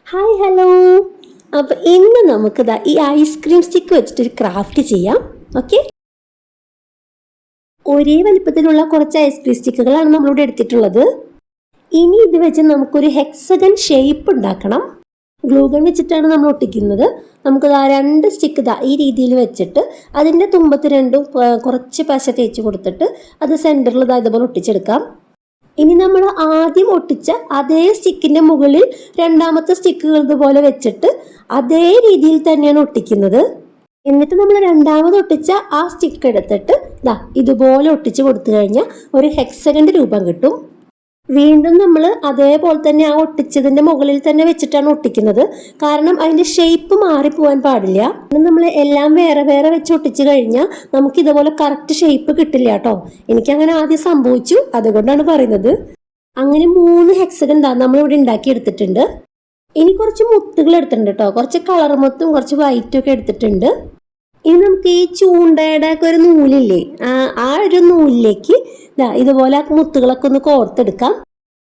Hi hello. അപ്പോൾ ഇന്ന് നമുക്കിതാ ഈ ഐസ്ക്രീം സ്റ്റിക്ക് വെച്ചിട്ടൊരു ക്രാഫ്റ്റ് ചെയ്യാം. ഓക്കെ, ഒരേ വലിപ്പത്തിലുള്ള കുറച്ച് ഐസ്ക്രീം സ്റ്റിക്കുകളാണ് നമ്മളിവിടെ എടുത്തിട്ടുള്ളത്. ഇനി ഇത് വെച്ച് നമുക്കൊരു ഹെക്സഗൺ ഷേപ്പ് ഉണ്ടാക്കണം. ഗ്ലൂഗൺ വെച്ചിട്ടാണ് നമ്മൾ ഒട്ടിക്കുന്നത്. നമുക്കിതാ 2 സ്റ്റിക്ക് ഈ രീതിയിൽ വെച്ചിട്ട് അതിൻ്റെ തുമ്പത്ത് രണ്ടും കുറച്ച് പശ തേച്ച് കൊടുത്തിട്ട് അത് സെൻറ്ററിൽ ഇതുപോലെ ഒട്ടിച്ചെടുക്കാം. ഇനി നമ്മൾ ആദ്യം ഒട്ടിച്ച അതേ സ്റ്റിക്കിൻ്റെ മുകളിൽ രണ്ടാമത്തെ സ്റ്റിക്കുകൾ ഇതുപോലെ വെച്ചിട്ട് അതേ രീതിയിൽ തന്നെയാണ് ഒട്ടിക്കുന്നത്. എന്നിട്ട് നമ്മൾ രണ്ടാമത് ഒട്ടിച്ച ആ സ്റ്റിക്ക് എടുത്തിട്ട് ഇതുപോലെ ഒട്ടിച്ച് കൊടുത്തു കഴിഞ്ഞാൽ ഒരു ഹെക്സഗൻ്റെ രൂപം കിട്ടും. വീണ്ടും നമ്മൾ അതേപോലെ തന്നെ ആ ഒട്ടിച്ചതിൻ്റെ മുകളിൽ തന്നെ വെച്ചിട്ടാണ് ഒട്ടിക്കുന്നത്. കാരണം അതിൻ്റെ ഷേപ്പ് മാറിപ്പോവാൻ പാടില്ല. നമ്മൾ എല്ലാം വേറെ വേറെ വെച്ച് ഒട്ടിച്ച് കഴിഞ്ഞാൽ നമുക്ക് ഇതുപോലെ കറക്റ്റ് ഷേപ്പ് കിട്ടില്ല കേട്ടോ. എനിക്കങ്ങനെ ആദ്യം സംഭവിച്ചു, അതുകൊണ്ടാണ് പറയുന്നത്. അങ്ങനെ 3 ഹെക്സഗൺ നമ്മളിവിടെ ഉണ്ടാക്കി എടുത്തിട്ടുണ്ട്. ഇനി കുറച്ച് മുത്തുകൾ എടുത്തിട്ടുണ്ട് കേട്ടോ. കുറച്ച് കളർ മുത്തും കുറച്ച് വൈറ്റും ഒക്കെ എടുത്തിട്ടുണ്ട്. ഇനി നമുക്ക് ഈ ചൂണ്ടയുടെ ഒക്കെ ഒരു നൂലില്ലേ, ആ ഒരു നൂലിലേക്ക് ഇതുപോലെ ആ മുത്തുകളൊക്കെ ഒന്ന് കോർത്തെടുക്കാം.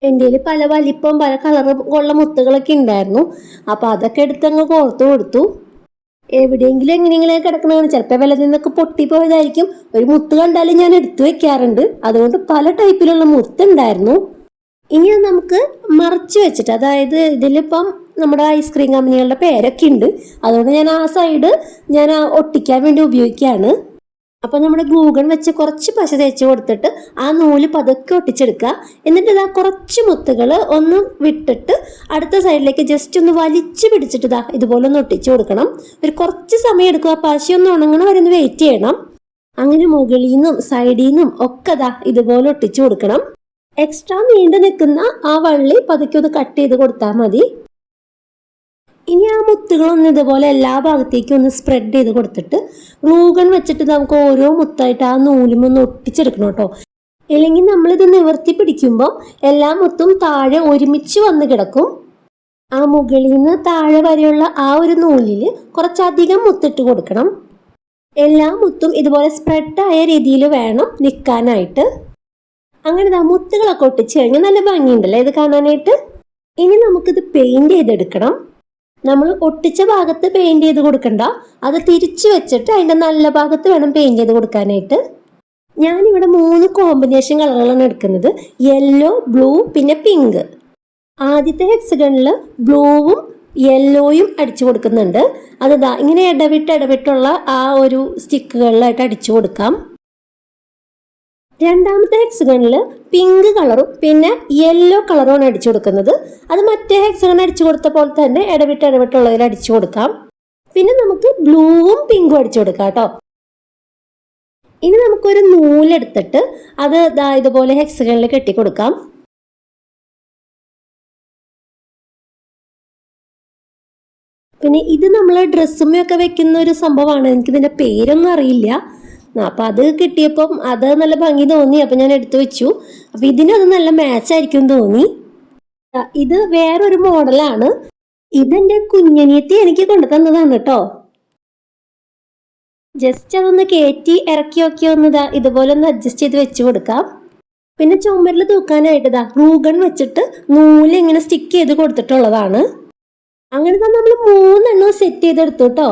എൻ്റെ കയ്യിൽ പല വലിപ്പം പല കളറും ഉള്ള മുത്തുകളൊക്കെ ഉണ്ടായിരുന്നു. അപ്പോൾ അതൊക്കെ എടുത്തങ്ങ് കോർത്ത് കൊടുത്തു. എവിടെയെങ്കിലും എങ്ങനെയെങ്കിലും കിടക്കണമെന്ന്, ചിലപ്പോൾ വിലയിൽ നിന്നൊക്കെ പൊട്ടിപ്പോയതായിരിക്കും. ഒരു മുത്ത് കണ്ടാലും ഞാൻ എടുത്തു വെക്കാറുണ്ട്. അതുകൊണ്ട് പല ടൈപ്പിലുള്ള മുത്ത് ഉണ്ടായിരുന്നു. ഇനി അത് നമുക്ക് മറച്ച് വെച്ചിട്ട്, അതായത് ഇതിലിപ്പം നമ്മുടെ ഐസ്ക്രീം കമ്പനികളുടെ പേരൊക്കെ ഉണ്ട്, അതുകൊണ്ട് ഞാൻ ആ സൈഡ് ഞാൻ ഒട്ടിക്കാൻ വേണ്ടി ഉപയോഗിക്കുകയാണ്. അപ്പോൾ നമ്മുടെ ഗ്ലൂഗൺ വെച്ച് കുറച്ച് പശ തേച്ച് കൊടുത്തിട്ട് ആ നൂല് പതുക്കെ ഒട്ടിച്ചെടുക്കുക. എന്നിട്ട് കുറച്ച് മുത്തുകൾ ഒന്ന് വിട്ടിട്ട് അടുത്ത സൈഡിലേക്ക് ജസ്റ്റ് ഒന്ന് വലിച്ചു പിടിച്ചിട്ട് ഇതുപോലെ ഒന്ന് ഒട്ടിച്ചു കൊടുക്കണം. ഒരു കുറച്ച് സമയം എടുക്കുക. പശ ഒന്ന് ഉണങ്ങണ വരെ ഒന്ന് വെയിറ്റ് ചെയ്യണം. അങ്ങനെ മുകളിൽ നിന്നും സൈഡിൽ നിന്നും ഒക്കെ ഇതുപോലെ ഒട്ടിച്ചു കൊടുക്കണം. എക്സ്ട്രാ നീണ്ടു നിൽക്കുന്ന ആ വള്ളി പതുക്കെ ഒന്ന് കട്ട് ചെയ്ത് കൊടുത്താൽ മതി. ഇനി ആ മുത്തുകളൊന്ന് ഇതുപോലെ എല്ലാ ഭാഗത്തേക്കും ഒന്ന് സ്പ്രെഡ് ചെയ്ത് കൊടുത്തിട്ട് ഗ്ലൂഗൺ വെച്ചിട്ട് നമുക്ക് ഓരോ മുത്തായിട്ട് ആ നൂലുമൊന്ന് ഒട്ടിച്ചെടുക്കണം കേട്ടോ. ഇല്ലെങ്കിൽ നമ്മളിത് നിവർത്തി പിടിക്കുമ്പോൾ എല്ലാ മുത്തും താഴെ ഒരുമിച്ച് വന്ന് കിടക്കും. ആ മുകളിൽ നിന്ന് താഴെ വരെയുള്ള ആ ഒരു നൂലിൽ കുറച്ചധികം മുത്തിട്ട് കൊടുക്കണം. എല്ലാ മുത്തും ഇതുപോലെ സ്പ്രെഡായ രീതിയിൽ വേണം നിൽക്കാനായിട്ട്. അങ്ങനെ മുത്തുകളൊക്കെ ഒട്ടിച്ച് കഴിഞ്ഞാൽ നല്ല ഭംഗിയുണ്ടല്ലേ ഇത് കാണാനായിട്ട്. ഇനി നമുക്കിത് പെയിന്റ് ചെയ്തെടുക്കണം. നമ്മൾ ഒട്ടിച്ച ഭാഗത്ത് പെയിന്റ് ചെയ്ത് കൊടുക്കണ്ട, അത് തിരിച്ചു വെച്ചിട്ട് അതിൻ്റെ നല്ല ഭാഗത്ത് വേണം പെയിന്റ് ചെയ്ത് കൊടുക്കാനായിട്ട്. ഞാനിവിടെ 3 കോമ്പിനേഷൻ കളറുകളാണ് എടുക്കുന്നത്. യെല്ലോ, ബ്ലൂ, പിന്നെ പിങ്ക്. ആദ്യത്തെ ഹെക്സഗണിൽ ബ്ലൂവും യെല്ലോയും അടിച്ചു കൊടുക്കുന്നുണ്ട്. അത് ഇങ്ങനെ ഇടവിട്ടുള്ള ആ ഒരു സ്റ്റിക്കുകളിലായിട്ട് അടിച്ചു കൊടുക്കാം. രണ്ടാമത്തെ ഹെക്സഗണിൽ പിങ്ക് കളറും പിന്നെ യെല്ലോ കളറുമാണ് അടിച്ചു കൊടുക്കുന്നത്. അത് മറ്റേ ഹെക്സഗൺ അടിച്ചു കൊടുത്ത പോലെ തന്നെ ഇടവിട്ടുള്ളതിൽ അടിച്ചു കൊടുക്കാം. പിന്നെ നമുക്ക് ബ്ലൂവും പിങ്കും അടിച്ചു കൊടുക്കാം കേട്ടോ. ഇനി നമുക്കൊരു നൂലെടുത്തിട്ട് അത് ഇതുപോലെ ഹെക്സഗണിൽ കെട്ടിക്കൊടുക്കാം. പിന്നെ ഇത് നമ്മൾ ഡ്രസ്സുമൊക്കെ വെക്കുന്ന ഒരു സംഭവമാണ്. എനിക്കിതിൻ്റെ പേരൊന്നും അറിയില്ല. അപ്പം അത് കിട്ടിയപ്പം അത് നല്ല ഭംഗി തോന്നി. അപ്പം ഞാൻ എടുത്തു വെച്ചു. അപ്പം ഇതിനത് നല്ല മാച്ചായിരിക്കും തോന്നി. ഇത് വേറൊരു മോഡലാണ്. ഇതെൻ്റെ കുഞ്ഞനിയത്തി എനിക്ക് കൊണ്ടു തന്നതാണ് കേട്ടോ. ജസ്റ്റ് അതൊന്ന് കയറ്റി ഇറക്കി ഒന്ന് ഇതുപോലെ ഒന്ന് അഡ്ജസ്റ്റ് ചെയ്ത് വെച്ച് കൊടുക്കാം. പിന്നെ ചുമരിൽ തൂക്കാനായിട്ട് ഗ്ലൂഗൺ വെച്ചിട്ട് നൂല് ഇങ്ങനെ സ്റ്റിക്ക് ചെയ്ത് കൊടുത്തിട്ടുള്ളതാണ്. അങ്ങനെ നമ്മൾ 3 എണ്ണം സെറ്റ് ചെയ്തെടുത്തു കേട്ടോ.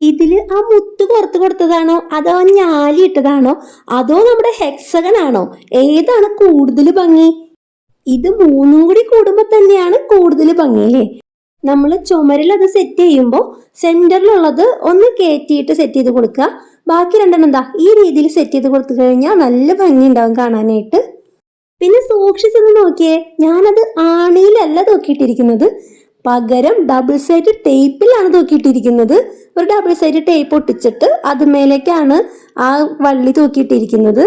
ഇതില് ആ മുത്ത് പുറത്ത് കൊടുത്തതാണോ അതോ ഞാലി ഇട്ടതാണോ അതോ നമ്മുടെ ഹെക്സഗൺ ആണോ, ഏതാണ് കൂടുതൽ ഭംഗി? ഇത് 3ഉം കൂടി കൂടുമ്പോൾ തന്നെയാണ് കൂടുതൽ ഭംഗി അല്ലേ. നമ്മൾ ചുമരിൽ അത് സെറ്റ് ചെയ്യുമ്പോൾ സെന്ററിലുള്ളത് ഒന്ന് കയറ്റിയിട്ട് സെറ്റ് ചെയ്ത് കൊടുക്കുക. ബാക്കി 2 എണ്ണം ഈ രീതിയിൽ സെറ്റ് ചെയ്ത് കൊടുത്തു കഴിഞ്ഞാൽ നല്ല ഭംഗി ഉണ്ടാവും കാണാനായിട്ട്. പിന്നെ സൂക്ഷിച്ചൊന്ന് നോക്കിയേ, ഞാനത് ആണിയിലല്ല തൂക്കിയിട്ടിരിക്കുന്നത്, പകരം ഡബിൾ സൈഡ് ടേപ്പിലാണ് തൂക്കിയിട്ടിരിക്കുന്നത്. ഒരു ഡബിൾ സൈഡ് ടേപ്പ് ഒട്ടിച്ചിട്ട് അതുമേലേക്കാണ് ആ വള്ളി തൂക്കിയിട്ടിരിക്കുന്നത്.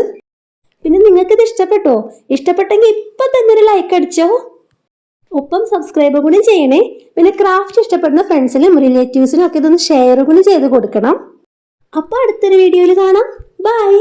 പിന്നെ നിങ്ങൾക്കിത് ഇഷ്ടപ്പെട്ടോ? ഇഷ്ടപ്പെട്ടെങ്കിൽ ഇപ്പം തന്നെ ഒരു ലൈക്ക് അടിച്ചോ. ഒപ്പം സബ്സ്ക്രൈബ് കൂടി ചെയ്യണേ. പിന്നെ ക്രാഫ്റ്റ് ഇഷ്ടപ്പെടുന്ന ഫ്രണ്ട്സിനും റിലേറ്റീവ്സിനും ഒക്കെ ഇതൊന്ന് ഷെയർ കൂടി ചെയ്ത് കൊടുക്കണം. അപ്പോൾ അടുത്തൊരു വീഡിയോയിൽ കാണാം. ബൈ.